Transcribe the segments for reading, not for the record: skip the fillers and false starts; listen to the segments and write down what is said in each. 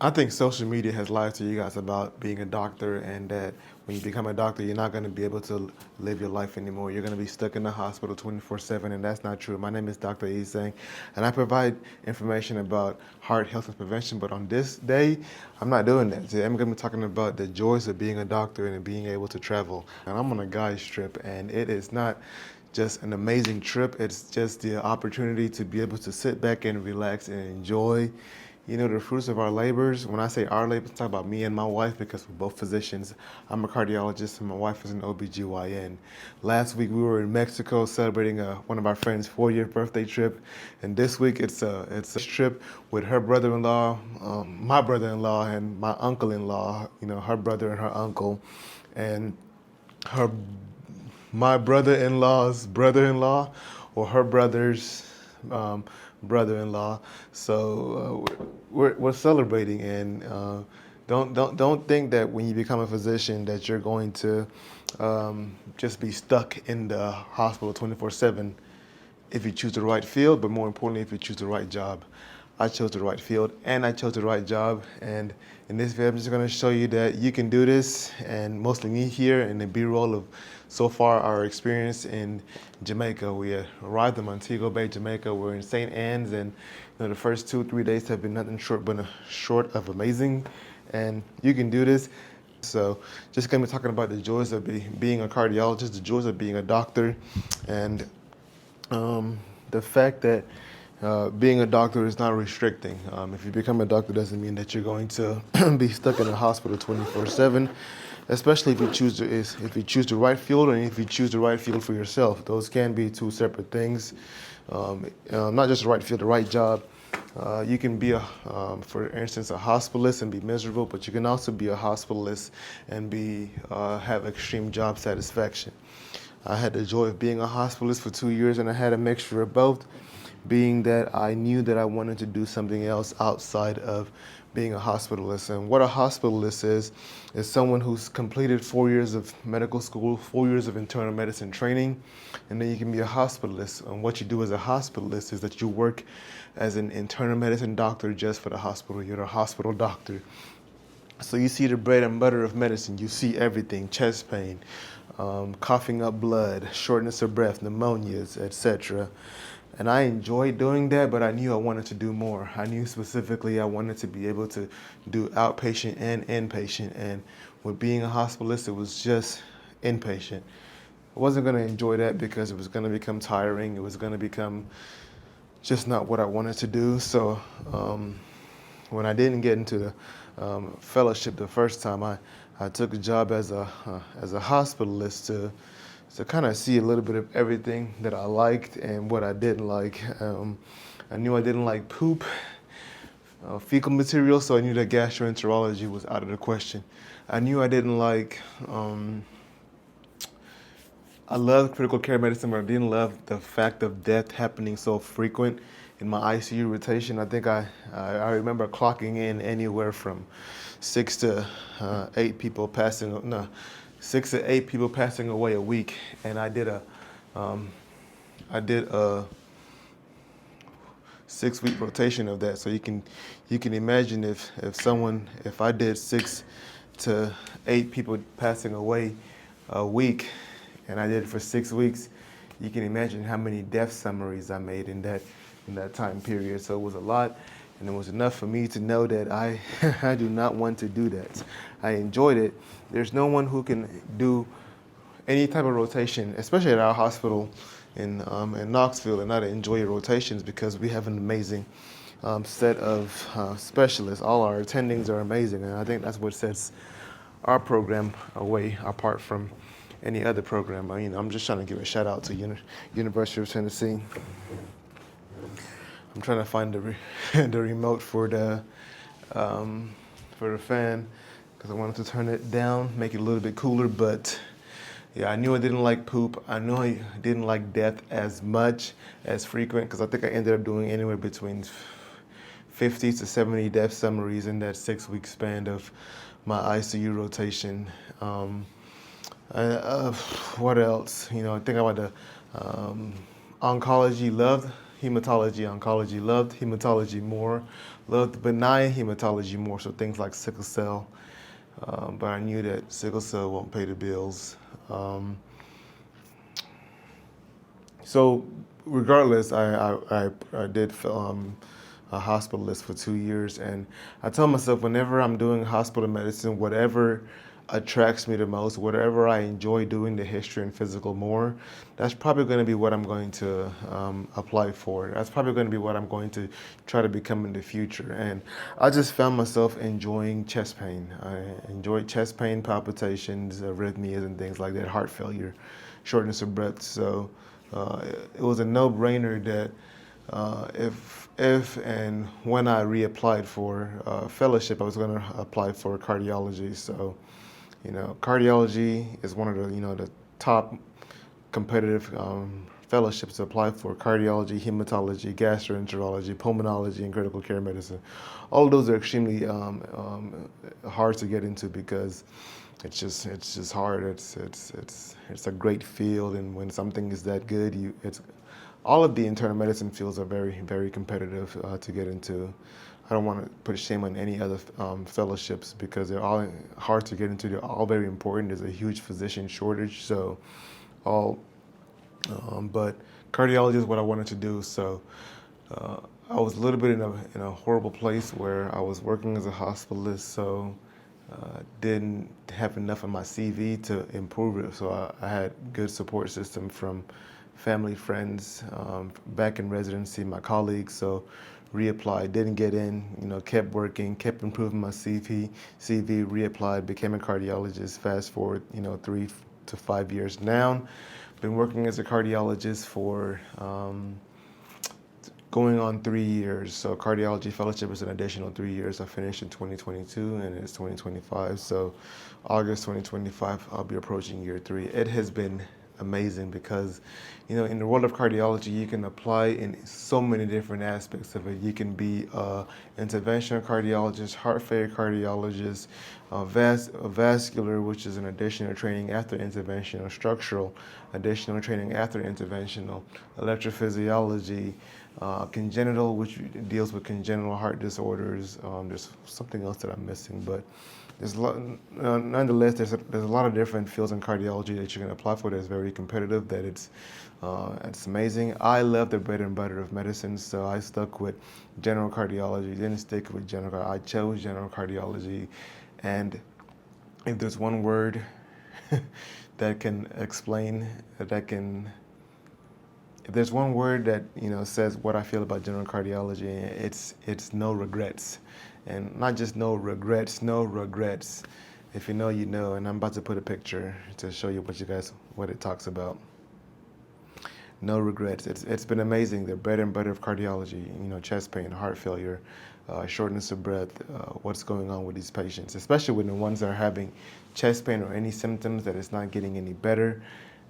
I think social media has lied to you guys about being a doctor, and that when you become a doctor, you're not going to be able to live your life anymore. You're going to be stuck in the hospital 24/7, and that's not true. My name is Dr. Isang, and I provide information about heart health and prevention. But on this day, I'm not doing that. Today, I'm going to be talking about the joys of being a doctor and being able to travel. And I'm on a guy's trip, and it is not just an amazing trip. It's just the opportunity to be able to sit back and relax and enjoy, the fruits of our labors. When I say our labors, I'm talking about me and my wife, because we're both physicians. I'm a cardiologist and my wife is an OBGYN. Last week we were in Mexico celebrating one of our friends' 4-year birthday trip. And this week it's a trip with her brother-in-law, my brother-in-law, and my uncle-in-law, her brother and her uncle. And her my brother-in-law's brother-in-law, or her brother's brother-in-law. So we're celebrating, and don't think that when you become a physician that you're going to just be stuck in the hospital 24/7 if you choose the right field, but more importantly, if you choose the right job. I chose the right field and I chose the right job. And in this video, I'm just going to show you that you can do this, and mostly me here in the B-roll of so far our experience in Jamaica. We arrived in Montego Bay, Jamaica. We're in St. Anne's, and the first 2-3 days have been nothing short of amazing. And you can do this. So just going to be talking about the joys of being a cardiologist, the joys of being a doctor, and the fact that being a doctor is not restricting. If you become a doctor, doesn't mean that you're going to be stuck in a hospital 24/7. Especially if you choose the right field, and if you choose the right field for yourself. Those can be two separate things. Not just the right field, the right job. You can be for instance, a hospitalist and be miserable, but you can also be a hospitalist and have extreme job satisfaction. I had the joy of being a hospitalist for 2 years, and I had a mixture of both, being that I knew that I wanted to do something else outside of being a hospitalist. And what a hospitalist is someone who's completed 4 years of medical school, 4 years of internal medicine training, and then you can be a hospitalist. And what you do as a hospitalist is that you work as an internal medicine doctor just for the hospital. You're a hospital doctor. So you see the bread and butter of medicine. You see everything: chest pain, coughing up blood, shortness of breath, pneumonias, etc. And I enjoyed doing that, but I knew I wanted to do more. I knew specifically I wanted to be able to do outpatient and inpatient. And with being a hospitalist, it was just inpatient. I wasn't going to enjoy that because it was going to become tiring. It was going to become just not what I wanted to do. So when I didn't get into the fellowship the first time, I took a job as a hospitalist to kind of see a little bit of everything that I liked and what I didn't like. I knew I didn't like poop, fecal material, so I knew that gastroenterology was out of the question. I knew I didn't like, I loved critical care medicine, but I didn't love the fact of death happening so frequent. In my ICU rotation, I think I remember clocking in anywhere from 6 to 8 people passing away a week, and I did a 6-week rotation of that. So you can imagine if I did 6 to 8 people passing away a week, and I did it for 6 weeks, you can imagine how many death summaries I made in that time period. So it was a lot. And it was enough for me to know that I do not want to do that. I enjoyed it. There's no one who can do any type of rotation, especially at our hospital in Knoxville, and not enjoy rotations, because we have an amazing set of specialists. All our attendings are amazing, and I think that's what sets our program away apart from any other program. I'm just trying to give a shout out to University of Tennessee. I'm trying to find the remote for the fan, because I wanted to turn it down, make it a little bit cooler. But yeah, I knew I didn't like poop. I knew I didn't like death as much, as frequent, because I think I ended up doing anywhere between 50 to 70 death summaries in that 6-week span of my ICU rotation. What else? I think about the oncology. Loved hematology, oncology, loved hematology more, loved benign hematology more, so things like sickle cell. But I knew that sickle cell won't pay the bills. Um, so regardless, I did a hospitalist for 2 years, and I tell myself whenever I'm doing hospital medicine, whatever attracts me the most, whatever I enjoy doing, the history and physical more, that's probably going to be what I'm going to apply for. That's probably going to be what I'm going to try to become in the future. And I just found myself enjoying chest pain. I enjoyed chest pain, palpitations, arrhythmias, and things like that, heart failure, shortness of breath. So it was a no-brainer that if and when I reapplied for fellowship, I was going to apply for cardiology. So, cardiology is one of the top competitive fellowships to apply for: cardiology, hematology, gastroenterology, pulmonology, and critical care medicine. All of those are extremely hard to get into because it's just hard. It's a great field, and when something is that good, it's all of the internal medicine fields are very, very competitive to get into. I don't want to put shame on any other fellowships because they're all hard to get into. They're all very important. There's a huge physician shortage, so all. But cardiology is what I wanted to do. So I was a little bit in a horrible place where I was working as a hospitalist, so didn't have enough on my CV to improve it. So I had good support system from family, friends, back in residency, my colleagues. So reapplied, didn't get in, kept working, kept improving my CV, reapplied, became a cardiologist. Fast forward, 3 to 5 years now. Been working as a cardiologist for going on 3 years. So Cardiology Fellowship is an additional 3 years. I finished in 2022 and it's 2025. So August 2025, I'll be approaching year 3. It has been amazing because, in the world of cardiology, you can apply in so many different aspects of it. You can be an interventional cardiologist, heart failure cardiologist, vascular, which is an additional training after interventional, structural, additional training after interventional, electrophysiology, congenital, which deals with congenital heart disorders. There's something else that I'm missing, but there's a lot, nonetheless, there's a lot of different fields in cardiology that you can apply for that's very competitive, that it's amazing. I love the bread and butter of medicine, so I stuck with general cardiology, didn't stick with I chose general cardiology, and if there's one word that can explain, if there's one word that says what I feel about general cardiology, it's no regrets, and not just no regrets, no regrets. If you know, you know. And I'm about to put a picture to show you what it talks about. No regrets. It's been amazing. The bread and butter of cardiology. Chest pain, heart failure, shortness of breath. What's going on with these patients, especially when the ones that are having chest pain or any symptoms that it's not getting any better.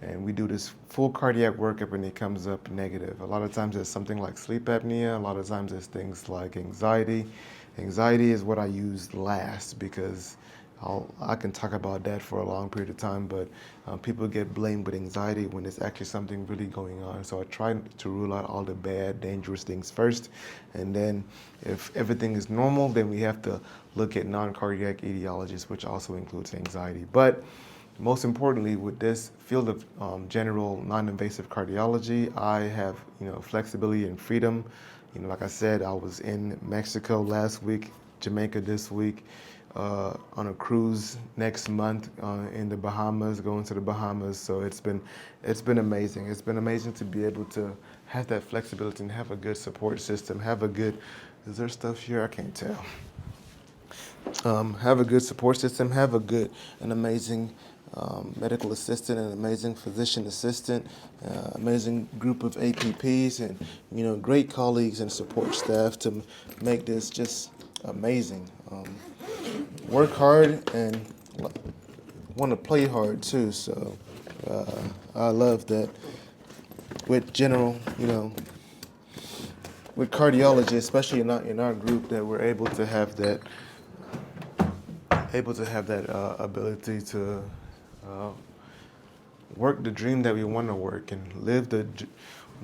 And we do this full cardiac workup and it comes up negative. A lot of times it's something like sleep apnea. A lot of times it's things like anxiety. Anxiety is what I use last because I can talk about that for a long period of time, but people get blamed with anxiety when it's actually something really going on. So I try to rule out all the bad, dangerous things first. And then if everything is normal, then we have to look at non-cardiac etiologies, which also includes anxiety. But most importantly, with this field of general non-invasive cardiology, I have flexibility and freedom. Like I said, I was in Mexico last week, Jamaica this week, on a cruise next month in the Bahamas, going to the Bahamas. So it's been amazing. It's been amazing to be able to have that flexibility and have a good support system. Is there stuff here? I can't tell. Have a good support system. Have an amazing medical assistant, an amazing physician assistant, amazing group of APPs, and great colleagues and support staff to make this just amazing. Work hard and want to play hard too. So I love that with with cardiology, especially in our group, that we're able to have that ability to work the dream that we want to work and live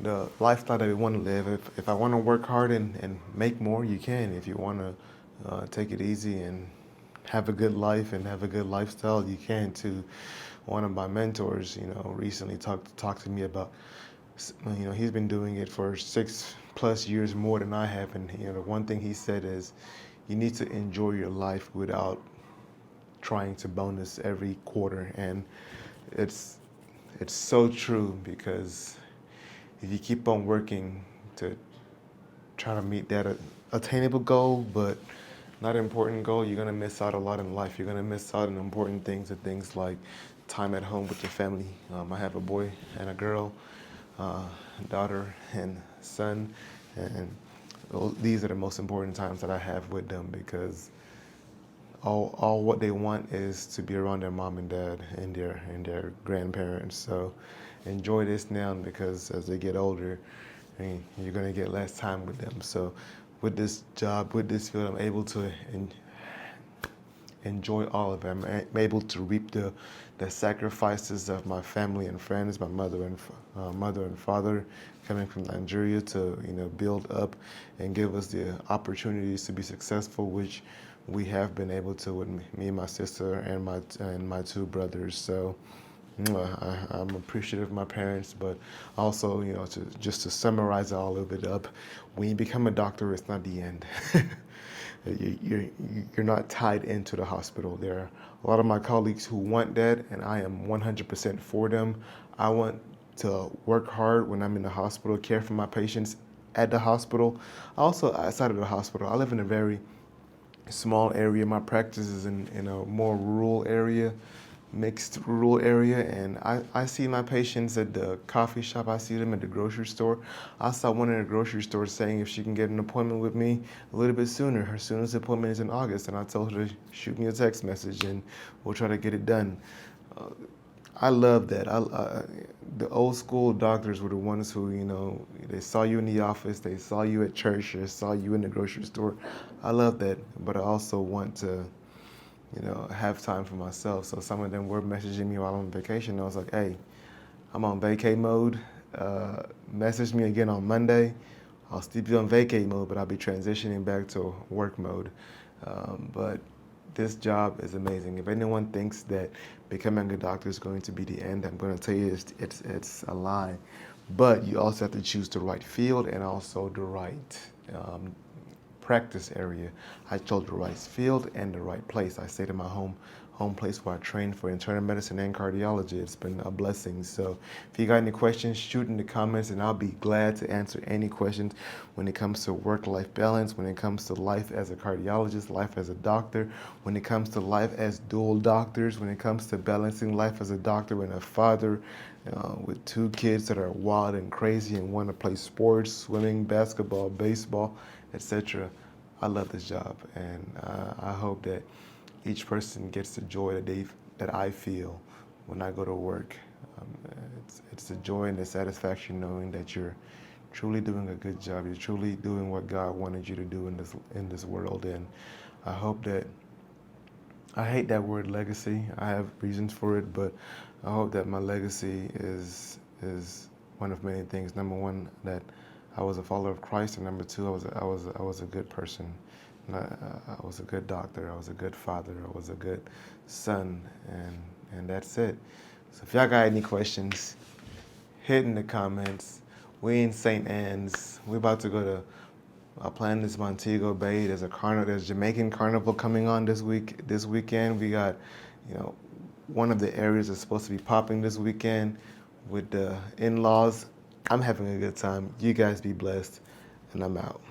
the lifestyle that we want to live. If I want to work hard and make more, you can. If you want to take it easy and have a good life and have a good lifestyle, you can too. One of my mentors, recently talked to me about, he's been doing it for 6+ years more than I have, and the one thing he said is, you need to enjoy your life without trying to bonus every quarter, and it's it's so true because if you keep on working to try to meet that attainable goal, but not an important goal, you're gonna miss out a lot in life. You're gonna miss out on important things and things like time at home with your family. I have a boy and a girl, daughter and son, and these are the most important times that I have with them because all what they want is to be around their mom and dad and their grandparents. So enjoy this now because as they get older, you're gonna get less time with them. So with this job, with this field, I'm able to enjoy all of it. I'm able to reap the sacrifices of my family and friends, my mother and father coming from Nigeria to build up and give us the opportunities to be successful, which we have been able to with me, my sister, and my two brothers. So I'm appreciative of my parents, but also, just to summarize all of it up, when you become a doctor, it's not the end. You're not tied into the hospital. There are a lot of my colleagues who want that, and I am 100% for them. I want to work hard when I'm in the hospital, care for my patients at the hospital. Also, outside of the hospital, I live in a very small area. My practice is in a more rural area, mixed rural area, and I see my patients at the coffee shop. I see them at the grocery store. I saw one in the grocery store saying if she can get an appointment with me a little bit sooner. Her soonest appointment is in August, and I told her to shoot me a text message and we'll try to get it done. I love that. The old school doctors were the ones who, they saw you in the office, they saw you at church, they saw you in the grocery store. I love that, but I also want to, have time for myself. So some of them were messaging me while I'm on vacation. I was like, hey, I'm on vacay mode. Message me again on Monday. I'll still be on vacay mode, but I'll be transitioning back to work mode. But this job is amazing. If anyone thinks that becoming a doctor is going to be the end, I'm going to tell you it's a lie. But you also have to choose the right field and also the right practice area. I chose the right field and the right place. I stayed in my home place where I trained for internal medicine and cardiology. It's been a blessing. So if you got any questions, shoot in the comments and I'll be glad to answer any questions when it comes to work-life balance, when it comes to life as a cardiologist, life as a doctor, when it comes to life as dual doctors, when it comes to balancing life as a doctor and a father with two kids that are wild and crazy and want to play sports, swimming, basketball, baseball, etc. I love this job, and I hope that each person gets the joy that I feel when I go to work. It's the joy and the satisfaction knowing that you're truly doing a good job. You're truly doing what God wanted you to do in this world, and I hope that. I hate that word legacy. I have reasons for it, but I hope that my legacy is one of many things. Number one, that I was a follower of Christ, and number two, I was a good person. I was a good doctor. I was a good father. I was a good son, and that's it. So if y'all got any questions, hit in the comments. We in St. Anne's. We about to go to. Our plan is Montego Bay. There's there's Jamaican carnival coming on this weekend. We got, one of the areas that's supposed to be popping this weekend with the in-laws. I'm having a good time. You guys be blessed, and I'm out.